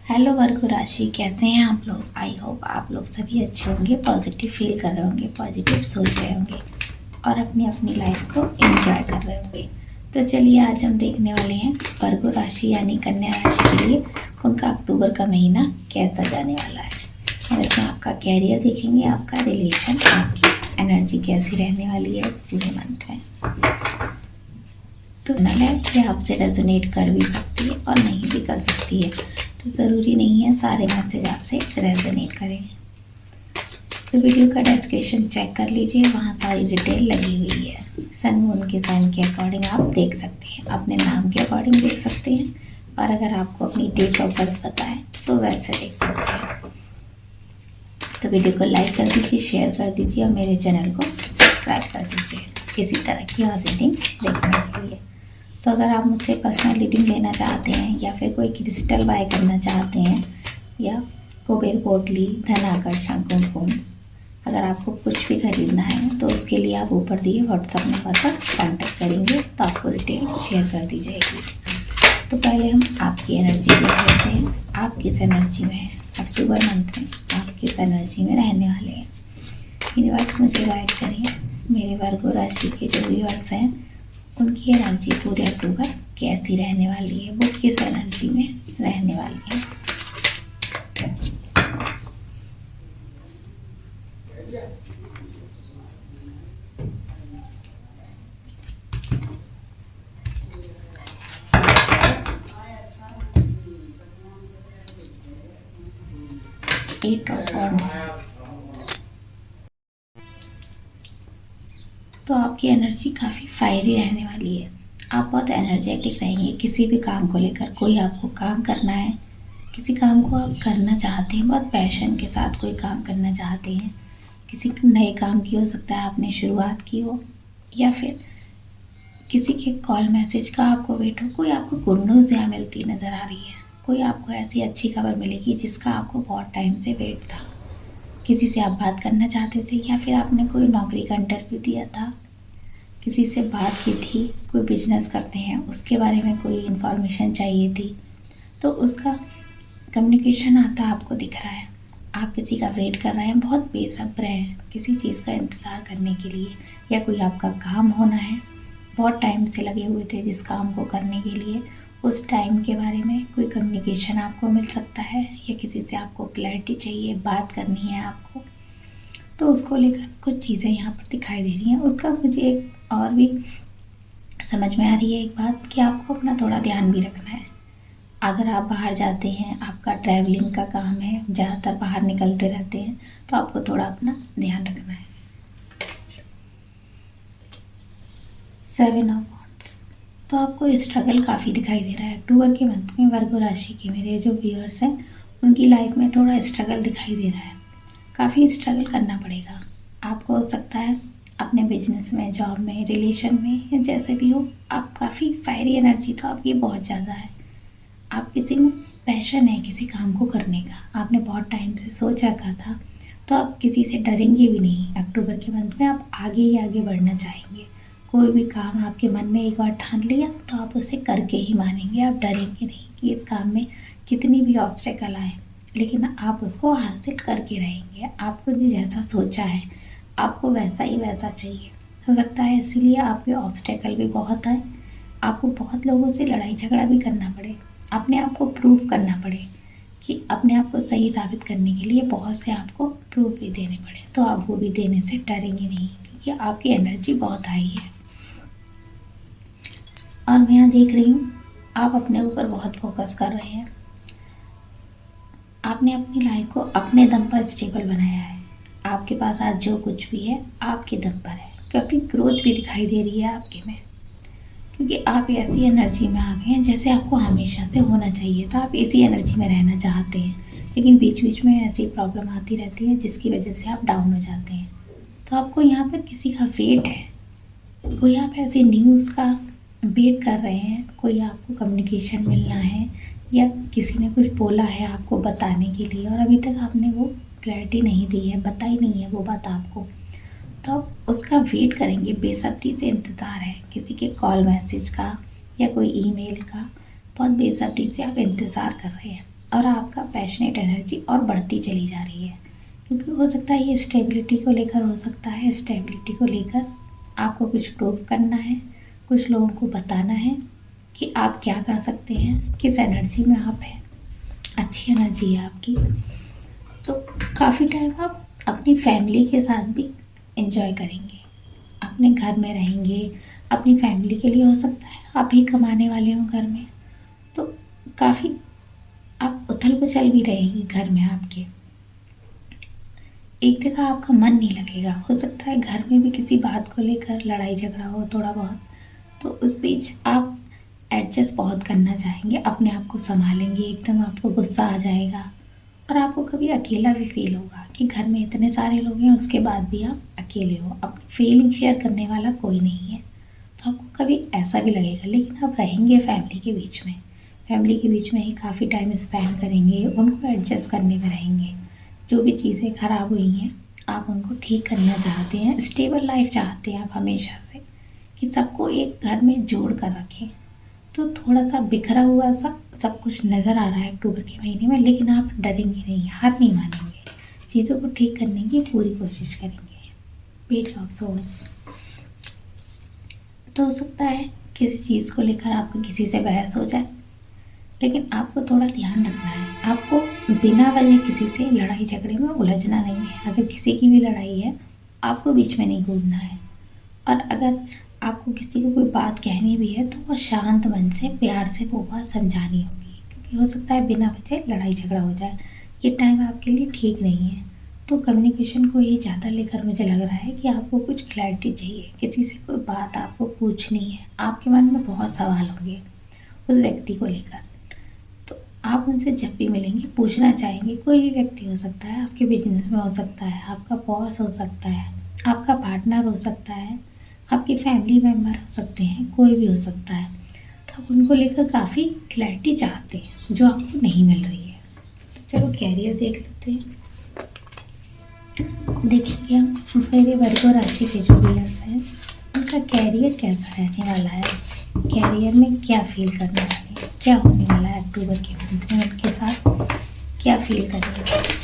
Hello वर्गो राशि, कैसे हैं आप लोग। आई होप आप लोग सभी अच्छे होंगे, पॉजिटिव फील कर रहे होंगे, पॉजिटिव सोच रहे होंगे और अपनी अपनी लाइफ को एंजॉय कर रहे होंगे। तो चलिए आज हम देखने वाले हैं वर्गो राशि यानी कन्या राशि के लिए उनका अक्टूबर का महीना कैसा जाने वाला है। और इसमें आपका कैरियर देखेंगे, आपका रिलेशन, आपकी एनर्जी कैसी रहने वाली है इस पूरे मंथ में। तो नल है कि आपसे रेजोनेट कर भी सकती है और नहीं भी कर सकती है, तो ज़रूरी नहीं है सारे मैसेज आपसे रेजोनेट करें। तो वीडियो का डिस्क्रिप्शन चेक कर लीजिए, वहाँ सारी डिटेल लगी हुई है। सन मून के साइन के अकॉर्डिंग आप देख सकते हैं, अपने नाम के अकॉर्डिंग देख सकते हैं और अगर आपको अपनी डेट ऑफ बर्थ पता है तो वैसे देख सकते हैं। तो वीडियो को लाइक कर दीजिए, शेयर कर दीजिए और मेरे चैनल को सब्सक्राइब कर दीजिए इसी तरह की और रीडिंग देखने के लिए। तो अगर आप मुझसे पर्सनल रीडिंग लेना चाहते हैं या फिर कोई क्रिस्टल बाय करना चाहते हैं या कुबेर पोटली, धन आकर्षण, कुमकुम, अगर आपको कुछ भी खरीदना है तो उसके लिए आप ऊपर दिए व्हाट्सएप नंबर पर कांटेक्ट करेंगे तो आपको डिटेल शेयर कर दी जाएगी। तो पहले हम आपकी एनर्जी देख लेते हैं, आप किस एनर्जी में हैं अक्टूबर मंथ में, आप किस एनर्जी में रहने वाले हैं। यूनिवर्स मुझे गाइड करिए, मेरे वर्गो राशि के जो व्यूअर्स हैं उनकी एनर्जी पूरे अक्टूबर कैसी रहने वाली है, वो किस एनर्जी में रहने वाली है। Eight of wands. तो आपकी एनर्जी काफ़ी फायरी रहने वाली है, आप बहुत एनर्जेटिक रहेंगे किसी भी काम को लेकर। कोई आपको काम करना है, किसी काम को आप करना चाहते हैं, बहुत पैशन के साथ कोई काम करना चाहते हैं, किसी नए काम की हो सकता है आपने शुरुआत की हो या फिर किसी के कॉल मैसेज का आपको वेट हो। कोई आपको गुड न्यूज़ यहाँ मिलती नज़र आ रही है, कोई आपको ऐसी अच्छी खबर मिलेगी जिसका आपको बहुत टाइम से वेट था। किसी से आप बात करना चाहते थे या फिर आपने कोई नौकरी का इंटरव्यू दिया था, किसी से बात की थी, कोई बिजनेस करते हैं उसके बारे में कोई इन्फॉर्मेशन चाहिए थी, तो उसका कम्युनिकेशन आता आपको दिख रहा है। आप किसी का वेट कर रहे हैं, बहुत बेसब्र हैं किसी चीज़ का इंतज़ार करने के लिए, या कोई आपका काम होना है, बहुत टाइम से लगे हुए थे जिस काम को करने के लिए, उस टाइम के बारे में कोई कम्युनिकेशन आपको मिल सकता है या किसी से आपको क्लैरिटी चाहिए, बात करनी है आपको, तो उसको लेकर कुछ चीज़ें यहाँ पर दिखाई दे रही हैं। उसका मुझे एक और भी समझ में आ रही है एक बात कि आपको अपना थोड़ा ध्यान भी रखना है। अगर आप बाहर जाते हैं, आपका ट्रैवलिंग का काम है, ज़्यादातर बाहर निकलते रहते हैं, तो आपको थोड़ा अपना ध्यान रखना है। 7 ऑफ वॉन्ड्स। तो आपको स्ट्रगल काफ़ी दिखाई दे रहा है अक्टूबर के मंथ में। वर्गो राशि के मेरे जो व्यूअर्स हैं उनकी लाइफ में थोड़ा स्ट्रगल दिखाई दे रहा है, काफ़ी स्ट्रगल करना पड़ेगा आपको। हो सकता है अपने बिजनेस में, जॉब में, रिलेशन में या जैसे भी हो, आप काफ़ी फायरी एनर्जी तो आपकी बहुत ज़्यादा है। आप किसी में पैशन है किसी काम को करने का, आपने बहुत टाइम से सोच रखा था, तो आप किसी से डरेंगे भी नहीं। अक्टूबर के मंथ में आप आगे ही आगे बढ़ना चाहेंगे। कोई भी काम आपके मन में एक बार ठान लिया तो आप उसे करके ही मानेंगे, आप डरेंगे नहीं कि इस काम में कितनी भी ऑब्स्टेकल आए, लेकिन आप उसको हासिल करके रहेंगे। आपको जैसा सोचा है आपको वैसा ही वैसा चाहिए। हो सकता है इसीलिए आपके ऑब्स्टेकल भी बहुत आए, आपको बहुत लोगों से लड़ाई झगड़ा भी करना पड़े, अपने आप को प्रूव करना पड़े, कि अपने आप को सही साबित करने के लिए बहुत से आपको प्रूफ भी देने पड़े, तो आप वो भी देने से डरेंगे नहीं क्योंकि आपकी एनर्जी बहुत हाई है। और मैं यहाँ देख रही हूँ आप अपने ऊपर बहुत फोकस कर रहे हैं, आपने अपनी लाइफ को अपने दम पर स्टेबल बनाया है। आपके पास आज जो कुछ भी है आपके दम पर है, काफ़ी ग्रोथ भी दिखाई दे रही है आपके में, क्योंकि आप ऐसी एनर्जी में आ गए हैं जैसे आपको हमेशा से होना चाहिए था। आप इसी एनर्जी में रहना चाहते हैं, लेकिन बीच बीच में ऐसी प्रॉब्लम आती रहती है जिसकी वजह से आप डाउन हो जाते हैं। तो आपको यहाँ पर किसी का वेट है, कोई आप ऐसी न्यूज़ का वेट कर रहे हैं, कोई आपको कम्युनिकेशन मिलना है या किसी ने कुछ बोला है आपको बताने के लिए और अभी तक आपने वो क्लैरिटी नहीं दी है, बताई नहीं है वो बात आपको, तो आप उसका वेट करेंगे, बेसब्री से इंतज़ार है किसी के कॉल मैसेज का या कोई ईमेल का, बहुत बेसब्री से आप इंतज़ार कर रहे हैं। और आपका पैशनेट एनर्जी और बढ़ती चली जा रही है, क्योंकि हो सकता है ये स्टेबिलिटी को लेकर हो सकता है। स्टेबिलिटी को लेकर आपको कुछ प्रूव करना है, कुछ लोगों को बताना है कि आप क्या कर सकते हैं, किस एनर्जी में आप हैं, अच्छी एनर्जी है आपकी। तो काफ़ी टाइम आप अपनी फैमिली के साथ भी एंजॉय करेंगे, अपने घर में रहेंगे, अपनी फैमिली के लिए हो सकता है आप ही कमाने वाले हो घर में, तो काफ़ी आप उथल पुथल भी रहेगी घर में आपके। एक जगह आपका मन नहीं लगेगा, हो सकता है घर में भी किसी बात को लेकर लड़ाई झगड़ा हो थोड़ा बहुत, तो उस बीच आप एडजस्ट बहुत करना चाहेंगे, अपने आप को संभालेंगे, एकदम आपको गुस्सा आ जाएगा और आपको कभी अकेला भी फील होगा कि घर में इतने सारे लोग हैं उसके बाद भी आप अकेले हो, अपनी फीलिंग शेयर करने वाला कोई नहीं है। तो आपको कभी ऐसा भी लगेगा, लेकिन आप रहेंगे फैमिली के बीच में, फैमिली के बीच में ही काफ़ी टाइम स्पेंड करेंगे, उनको एडजस्ट करने में रहेंगे। जो भी चीज़ें ख़राब हुई हैं आप उनको ठीक करना चाहते हैं, स्टेबल लाइफ चाहते हैं आप हमेशा से, कि सबको एक घर में जोड़ कर रखें। तो थोड़ा सा बिखरा हुआ सा सब कुछ नज़र आ रहा है अक्टूबर के महीने में, लेकिन आप डरेंगे नहीं, हार नहीं मानेंगे, चीज़ों को ठीक करने की पूरी कोशिश करेंगे। Page of source. तो हो सकता है किसी चीज़ को लेकर आपको किसी से बहस हो जाए, लेकिन आपको थोड़ा ध्यान रखना है, आपको बिना वजह किसी से लड़ाई झगड़े में उलझना नहीं है। अगर किसी की भी लड़ाई है आपको बीच में नहीं कूदना है, और अगर आपको किसी को कोई बात कहनी भी है तो वो शांत मन से प्यार से वो बात समझानी होगी, क्योंकि हो सकता है बिना वजह लड़ाई झगड़ा हो जाए। ये टाइम आपके लिए ठीक नहीं है। तो कम्युनिकेशन को ये ज़्यादा लेकर मुझे लग रहा है कि आपको कुछ क्लैरिटी चाहिए, किसी से कोई बात आपको पूछनी है, आपके मन में बहुत सवाल होंगे उस व्यक्ति को लेकर, तो आप उनसे जब भी मिलेंगे पूछना चाहेंगे। कोई भी व्यक्ति हो सकता है, आपके बिजनेस में हो सकता है, आपका बॉस हो सकता है, आपका पार्टनर हो सकता है, आपके फैमिली मेम्बर हो सकते हैं, कोई भी हो सकता है। तो आप उनको लेकर काफ़ी क्लैरिटी चाहते हैं जो आपको नहीं मिल रही है। तो चलो कैरियर देख लेते हैं। देखेंगे हम मेरे वर्ग राशि के जो व्यूअर्स हैं उनका कैरियर कैसा रहने वाला है, कैरियर में क्या फील करने वाले हैं, क्या होने वाला है अक्टूबर के मंथ में उनके साथ, क्या फील करेंगे।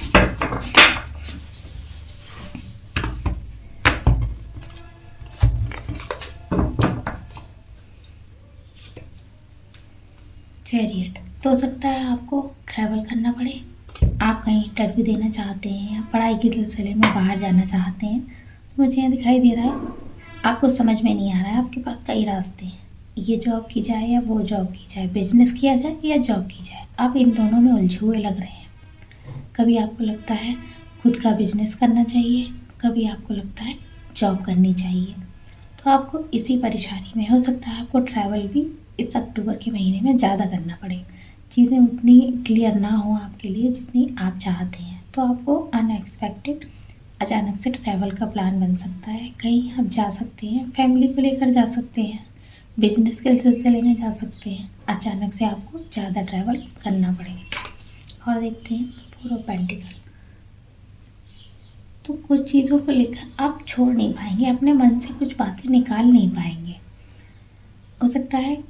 चैरियट। तो हो सकता है आपको ट्रैवल करना पड़े, आप कहीं इंटरव्यू देना चाहते हैं या पढ़ाई के सिलसिले में बाहर जाना चाहते हैं। तो मुझे यहाँ दिखाई दे रहा है आपको समझ में नहीं आ रहा है, आपके पास कई रास्ते हैं, ये जॉब की जाए या वो जॉब की जाए, बिजनेस किया जाए या जॉब की जाए, आप इन दोनों में उलझे हुए लग रहे हैं। कभी आपको लगता है खुद का बिजनेस करना चाहिए, कभी आपको लगता है जॉब करनी चाहिए। तो आपको इसी परेशानी में हो सकता है आपको ट्रैवल भी इस अक्टूबर के महीने में ज़्यादा करना पड़े, चीज़ें उतनी क्लियर ना हो आपके लिए जितनी आप चाहते हैं। तो आपको अनएक्सपेक्टेड अचानक से ट्रैवल का प्लान बन सकता है, कहीं आप जा सकते हैं, फैमिली को लेकर जा सकते हैं, बिजनेस के सिलसिले में जा सकते हैं, अचानक से आपको ज़्यादा ट्रैवल करना पड़ेगा। और देखते हैं फोर ऑफ पेंटिकल। तो कुछ चीज़ों को लेकर आप छोड़ नहीं पाएंगे, अपने मन से कुछ बातें निकाल नहीं पाएंगे। हो सकता है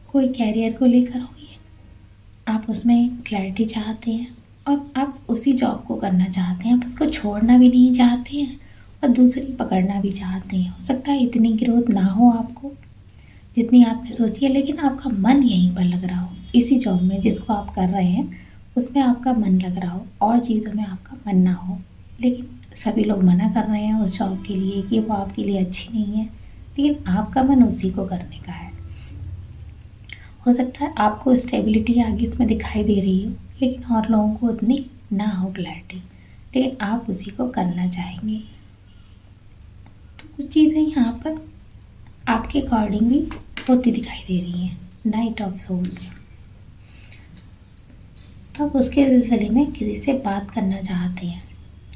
कोई कैरियर को लेकर हो, ये आप उसमें क्लैरिटी चाहते हैं और आप उसी जॉब को करना चाहते हैं, आप उसको छोड़ना भी नहीं चाहते हैं और दूसरी पकड़ना भी चाहते हैं। हो सकता है इतनी ग्रोथ ना हो आपको जितनी आपने सोची है, लेकिन आपका मन यहीं पर लग रहा हो, इसी जॉब में जिसको आप कर रहे हैं उसमें आपका मन लग रहा हो और चीज़ों में आपका मन ना हो। लेकिन सभी लोग मना कर रहे हैं उस जॉब के लिए कि वो आपके लिए अच्छी नहीं है, लेकिन आपका मन उसी को करने का है। हो सकता है आपको स्टेबिलिटी आगे इसमें दिखाई दे रही हो, लेकिन और लोगों को उतनी ना हो क्लैरिटी, लेकिन आप उसी को करना चाहेंगे। तो कुछ चीज़ें यहाँ पर आपके अकॉर्डिंग भी होती दिखाई दे रही हैं। Knight of souls. तब उसके सिलसिले में किसी से बात करना चाहते हैं,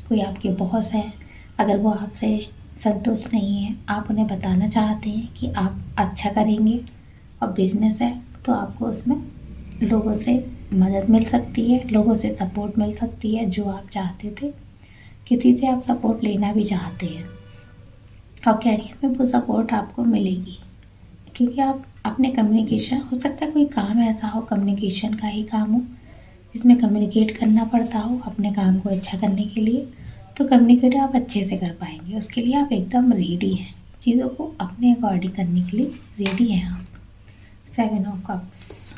कोई आपके बॉस हैं, अगर वो आपसे संतुष्ट नहीं है, आप उन्हें बताना चाहते हैं कि आप अच्छा करेंगे, और बिजनेस है तो आपको उसमें लोगों से मदद मिल सकती है, लोगों से सपोर्ट मिल सकती है जो आप चाहते थे, किसी से आप सपोर्ट लेना भी चाहते हैं और कैरियर में वो सपोर्ट आपको मिलेगी, क्योंकि आप अपने कम्युनिकेशन, हो सकता है कोई काम ऐसा हो कम्युनिकेशन का ही काम हो जिसमें कम्युनिकेट करना पड़ता हो अपने काम को अच्छा करने के लिए, तो कम्युनिकेट आप अच्छे से कर पाएंगे। उसके लिए आप एकदम रेडी हैं, चीज़ों को अपने अकॉर्डिंग करने के लिए रेडी हैं आप। 7 ऑफ कप्स,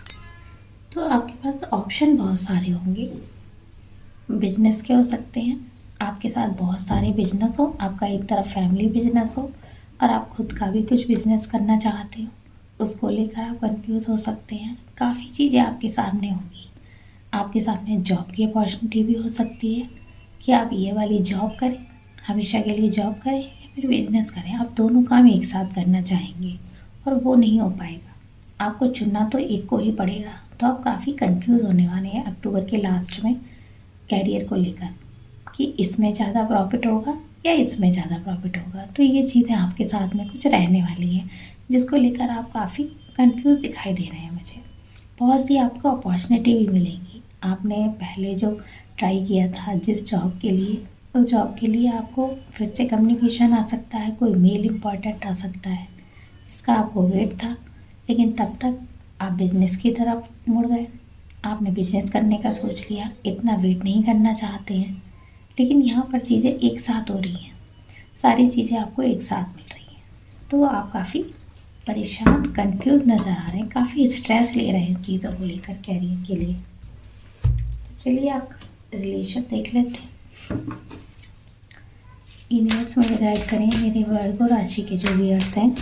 तो आपके पास ऑप्शन बहुत सारे होंगे। बिजनेस के हो सकते हैं, आपके साथ बहुत सारे बिजनेस हो, आपका एक तरफ फैमिली बिजनेस हो और आप खुद का भी कुछ बिजनेस करना चाहते हो, उसको लेकर आप कंफ्यूज हो सकते हैं। काफ़ी चीज़ें आपके सामने होंगी। आपके सामने जॉब की अपॉर्चुनिटी भी हो सकती है कि आप ये वाली जॉब करें, हमेशा के लिए जॉब करें या फिर बिजनेस करें। आप दोनों काम एक साथ करना चाहेंगे और वो नहीं हो पाएगा। आपको चुनना तो एक को ही पड़ेगा। तो आप काफ़ी कंफ्यूज होने वाले हैं अक्टूबर के लास्ट में कैरियर को लेकर कि इसमें ज़्यादा प्रॉफिट होगा या इसमें ज़्यादा प्रॉफिट होगा। तो ये चीज़ें आपके साथ में कुछ रहने वाली हैं जिसको लेकर आप काफ़ी कंफ्यूज दिखाई दे रहे हैं मुझे। बहुत सी आपको अपॉर्चुनिटी भी मिलेंगी। आपने पहले जो ट्राई किया था जिस जॉब के लिए, उस जॉब के लिए आपको फिर से कम्युनिकेशन आ सकता है, कोई मेल इम्पॉर्टेंट आ सकता है जिसका आपको वेट था, लेकिन तब तक आप बिजनेस की तरफ मुड़ गए। आपने बिजनेस करने का सोच लिया, इतना वेट नहीं करना चाहते हैं, लेकिन यहाँ पर चीज़ें एक साथ हो रही हैं, सारी चीज़ें आपको एक साथ मिल रही हैं। तो आप काफ़ी परेशान कंफ्यूज नज़र आ रहे हैं, काफ़ी स्ट्रेस ले रहे हैं चीज़ों को लेकर कैरियर के लिए। तो चलिए आपका रिलेशन देख लेते हैं। यूनिवर्स मुझे गाइड करें मेरे वर्गो राशि के जो व्यूअर्स हैं,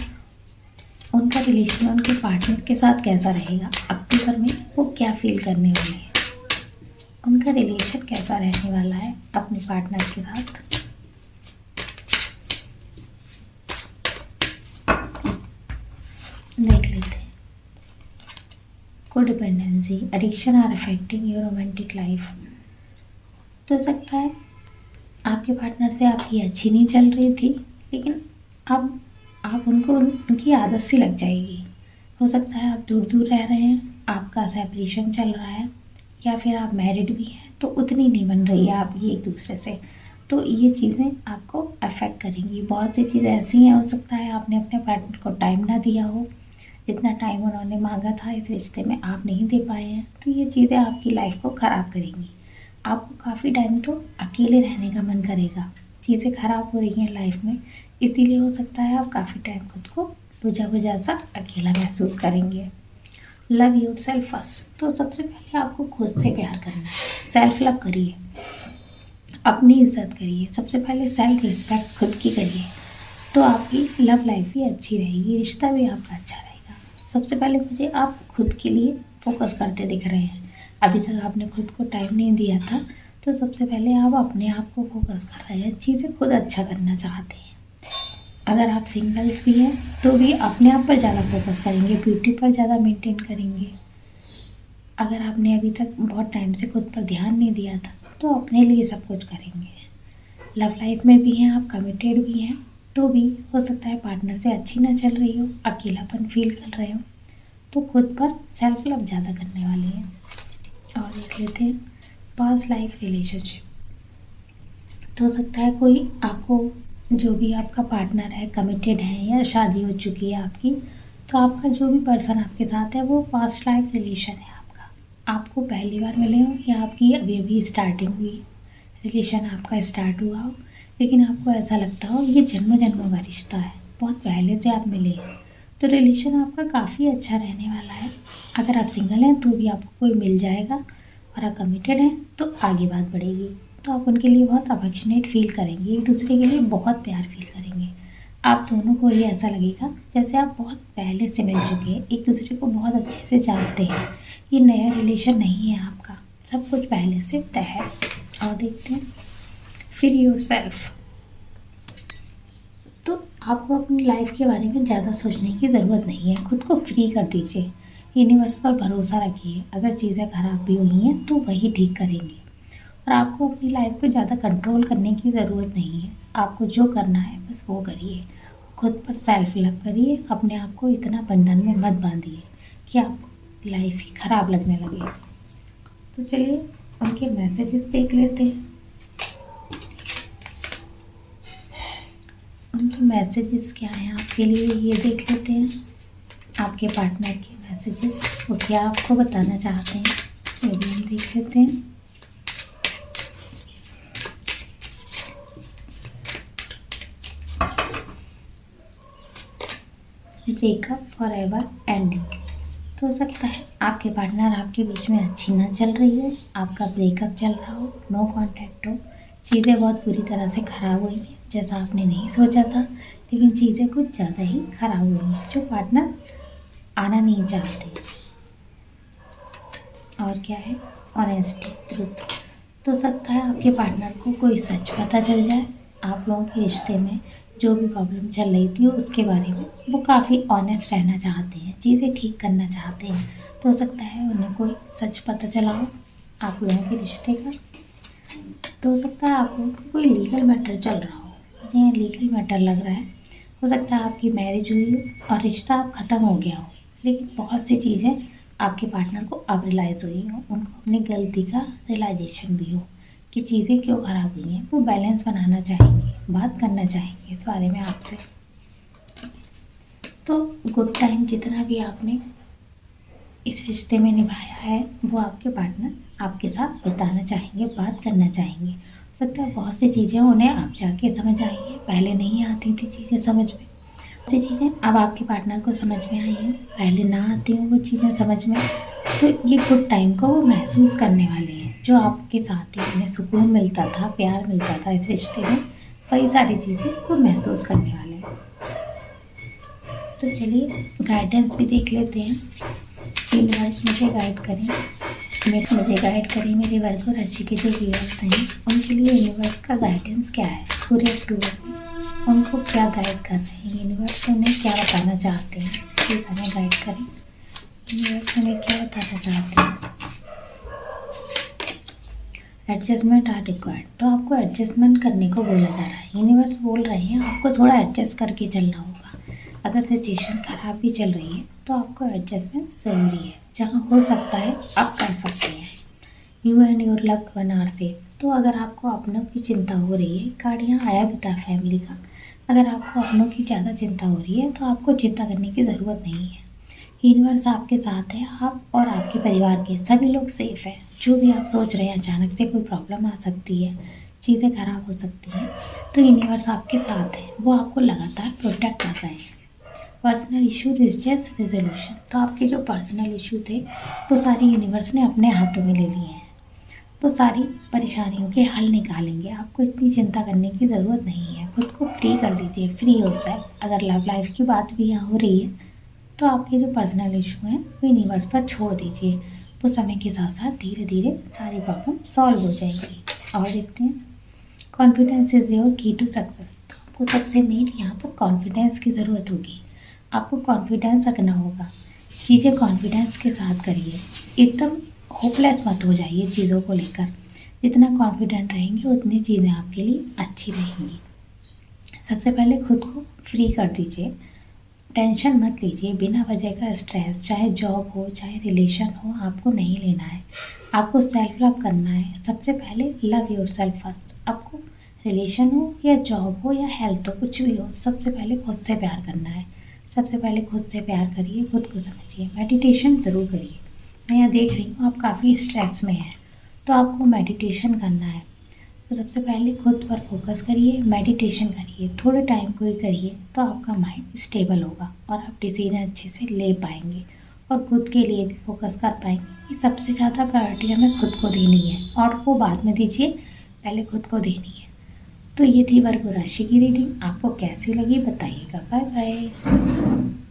उनका रिलेशन उनके पार्टनर के साथ कैसा रहेगा अक्टूबर में, वो क्या फील करने वाले हैं, उनका रिलेशन कैसा रहने वाला है अपने पार्टनर के साथ। देख लेते हैं। Codependency, addiction are affecting your romantic life. तो हो सकता है आपके पार्टनर से आपकी अच्छी नहीं चल रही थी, लेकिन अब आप उनको उनकी आदत सी लग जाएगी। हो सकता है आप दूर दूर रह रहे हैं, आपका सेपरेशन चल रहा है, या फिर आप मैरिड भी हैं तो उतनी नहीं बन रही है आपकी एक दूसरे से। तो ये चीज़ें आपको अफेक्ट करेंगी। बहुत सी चीज़ें ऐसी हैं, हो सकता है आपने अपने पार्टनर को टाइम ना दिया हो, जितना टाइम उन्होंने मांगा था इस रिश्ते में आप नहीं दे पाए हैं। तो ये चीज़ें आपकी लाइफ को ख़राब करेंगी। आपको काफ़ी टाइम तो अकेले रहने का मन करेगा। चीज़ें ख़राब हो रही हैं लाइफ में, इसीलिए हो सकता है आप काफ़ी टाइम खुद को बुझा बुझा सा अकेला महसूस करेंगे। लव योर सेल्फ फर्स्ट, तो सबसे पहले आपको खुद से प्यार करना है। सेल्फ लव करिए, अपनी इज्जत करिए, सबसे पहले सेल्फ रिस्पेक्ट खुद की करिए, तो आपकी लव लाइफ भी अच्छी रहेगी, रिश्ता भी आपका अच्छा रहेगा। सबसे पहले मुझे आप खुद के लिए फोकस करते दिख रहे हैं। अभी तक आपने खुद को टाइम नहीं दिया था, तो सबसे पहले आप अपने आप को फोकस कर रहे हैं, चीज़ें खुद अच्छा करना चाहते हैं। अगर आप सिंगल्स भी हैं तो भी अपने आप पर ज़्यादा फोकस करेंगे, ब्यूटी पर ज़्यादा मेंटेन करेंगे। अगर आपने अभी तक बहुत टाइम से खुद पर ध्यान नहीं दिया था तो अपने लिए सब कुछ करेंगे। लव लाइफ में भी हैं आप, कमिटेड भी हैं, तो भी हो सकता है पार्टनर से अच्छी ना चल रही हो, अकेलापन फील कर रहे हो, तो खुद पर सेल्फ लव ज़्यादा करने वाले हैं। और देख लेते हैं पास्ट लाइफ रिलेशनशिप। तो हो सकता है कोई आपको, जो भी आपका पार्टनर है, कमिटेड है या शादी हो चुकी है आपकी, तो आपका जो भी पर्सन आपके साथ है वो पास्ट लाइफ रिलेशन है आपका। आपको पहली बार मिले हो या आपकी अभी अभी स्टार्टिंग हुई, रिलेशन आपका स्टार्ट हुआ हो, लेकिन आपको ऐसा लगता हो ये जन्मों जन्मों का रिश्ता है, बहुत पहले से आप मिले हैं, तो रिलेशन आपका काफ़ी अच्छा रहने वाला है। अगर आप सिंगल हैं तो भी आपको कोई मिल जाएगा, और आप कमिटेड हैं तो आगे बात बढ़ेगी। तो आप उनके लिए बहुत अफेक्शनेट फील करेंगे, एक दूसरे के लिए बहुत प्यार फील करेंगे। आप दोनों को ही ऐसा लगेगा जैसे आप बहुत पहले से मिल चुके हैं, एक दूसरे को बहुत अच्छे से जानते हैं। ये नया रिलेशन नहीं है आपका, सब कुछ पहले से तय है। और देखते हैं फिर योर सेल्फ। तो आपको अपनी लाइफ के बारे में ज़्यादा सोचने की ज़रूरत नहीं है, खुद को फ्री कर दीजिए, यूनिवर्स पर भरोसा रखिए। अगर चीज़ें ख़राब भी हुई हैं तो वही ठीक करेंगे, और आपको अपनी लाइफ को ज़्यादा कंट्रोल करने की ज़रूरत नहीं है। आपको जो करना है बस वो करिए, खुद पर सेल्फ लव करिए, अपने आप को इतना बंधन में मत बांधिए कि आपको लाइफ ही ख़राब लगने लगे। तो चलिए उनके मैसेजेस देख लेते हैं। उनके मैसेजेस क्या हैं आपके लिए, ये देख लेते हैं। आपके पार्टनर के मैसेजेस, वो क्या आपको बताना चाहते हैं, ये भी हम देख लेते हैं। Breakup forever ending. तो हो सकता है आपके पार्टनर आपके बीच में अच्छी ना चल रही हो, आपका ब्रेकअप चल रहा हो, नो कांटेक्ट हो, चीज़ें बहुत बुरी तरह से ख़राब हुई हैं, जैसा आपने नहीं सोचा था, लेकिन चीज़ें कुछ ज़्यादा ही ख़राब हुई हैं, जो पार्टनर आना नहीं चाहते। और क्या है, ऑनेस्टी, ट्रुथ। तो हो सकता है आपके पार्टनर को कोई सच पता चल जाए, आप लोगों के रिश्ते में जो भी प्रॉब्लम चल रही थी उसके बारे में। वो काफ़ी ऑनेस्ट रहना चाहते हैं, चीज़ें ठीक करना चाहते हैं। तो हो सकता है उन्हें कोई सच पता चला हो आप लोगों के रिश्ते का। तो हो सकता है आप लोगों को कोई लीगल मैटर चल रहा हो, मुझे यहाँ लीगल मैटर लग रहा है। हो सकता है आपकी मैरिज हुई हो और रिश्ता अब ख़त्म हो गया हो, लेकिन बहुत सी चीज़ें आपके पार्टनर को अब रियलाइज़ हुई हो, उनको अपनी गलती का रियलाइजेशन भी हो कि चीज़ें क्यों ख़राब हुई हैं। वो बैलेंस बनाना चाहेंगे, बात करना चाहेंगे इस बारे में आपसे। तो गुड टाइम जितना भी आपने इस रिश्ते में निभाया है, वो आपके पार्टनर आपके साथ बिताना चाहेंगे, बात करना चाहेंगे। हो सकता है बहुत सी चीज़ें उन्हें अब जाके समझ आई हैं, पहले नहीं आती थी चीज़ें समझ में। ऐसी चीज़ें अब आपके पार्टनर को समझ में आई हैं, पहले ना आती हों वो चीज़ें समझ में। तो ये गुड टाइम को वो महसूस करने वाले हैं, जो आपके साथ ही उन्हें सुकून मिलता था, प्यार मिलता था इस रिश्ते में, वही सारी चीज़ें वो महसूस करने वाले हैं। तो चलिए गाइडेंस भी देख लेते हैं। यूनिवर्स मुझे गाइड करें, मुझे गाइड करें, मेरे वर्ग और राशि के जो व्यूअर्स हैं उनके लिए यूनिवर्स का गाइडेंस क्या है पूरे अक्टूबर में, उनको क्या गाइड कर रहे हैं यूनिवर्स, उन्हें क्या बताना चाहते हैं, प्लीज़ हमें गाइड करें। यूनिवर्स हमें क्या बताना चाहते हैं। Adjustment are required. तो आपको एडजस्टमेंट करने को बोला जा रहा है, यूनिवर्स बोल रहे हैं आपको थोड़ा एडजस्ट करके चलना होगा। अगर सिचुएशन ख़राब भी चल रही है तो आपको एडजस्टमेंट ज़रूरी है, जहाँ हो सकता है आप कर सकते हैं। You and your loved one are safe. तो अगर आपको अपनों की चिंता हो रही है, कार्ड यहाँ आया भी था फैमिली का, अगर आपको अपनों की ज़्यादा चिंता हो रही है तो आपको चिंता करने की ज़रूरत नहीं है। यूनिवर्स आपके साथ है, आप और आपके परिवार के सभी लोग सेफ़ हैं। जो भी आप सोच रहे हैं, अचानक से कोई प्रॉब्लम आ सकती है, चीज़ें ख़राब हो सकती हैं, तो यूनिवर्स आपके साथ है, वो आपको लगातार प्रोटेक्ट कर रहे हैं। Personal issue reaches resolution. तो आपके जो पर्सनल इशू थे वो सारे यूनिवर्स ने अपने हाथों में ले लिए हैं, वो सारी परेशानियों के हल निकालेंगे। आपको इतनी चिंता करने की ज़रूरत नहीं है, खुद को फ्री कर दीजिए, फ्री योरसेल्फ। अगर लव लाइफ की बात भी यहाँ हो रही है तो आपके जो पर्सनल इशू हैं वो यूनिवर्स पर छोड़ दीजिए, वो समय के साथ साथ धीरे धीरे सारी प्रॉब्लम सॉल्व हो जाएंगी। और देखते हैं, कॉन्फिडेंस इज़ योर की टू सक्सेस। तो आपको सबसे मेन यहाँ पर कॉन्फिडेंस की ज़रूरत होगी, आपको कॉन्फिडेंस रखना होगा, चीज़ें कॉन्फिडेंस के साथ करिए, एकदम होपलेस मत हो जाइए चीज़ों को लेकर। जितना कॉन्फिडेंट रहेंगे उतनी चीज़ें आपके लिए अच्छी रहेंगी। सबसे पहले खुद को फ्री कर दीजिए, टेंशन मत लीजिए, बिना वजह का स्ट्रेस, चाहे जॉब हो चाहे रिलेशन हो, आपको नहीं लेना है। आपको सेल्फ लव करना है। सबसे पहले लव योर सेल्फ फर्स्ट। आपको रिलेशन हो या जॉब हो या हेल्थ हो, कुछ भी हो, सबसे पहले खुद से प्यार करना है। सबसे पहले खुद से प्यार करिए, खुद को समझिए, मेडिटेशन ज़रूर करिए। मैं यहाँ देख रही हूँ आप काफ़ी स्ट्रेस में हैं, तो आपको मेडिटेशन करना है। तो सबसे पहले खुद पर फोकस करिए, मेडिटेशन करिए, थोड़े टाइम को ही करिए, तो आपका माइंड स्टेबल होगा और आप डिसीजन अच्छे से ले पाएंगे और खुद के लिए भी फोकस कर पाएंगे। ये सबसे ज़्यादा प्रायोरिटी हमें खुद को देनी है, और को बाद में दीजिए, पहले खुद को देनी है। तो ये थी वर्गो राशि की रीडिंग, आपको कैसी लगी बताइएगा। Bye bye.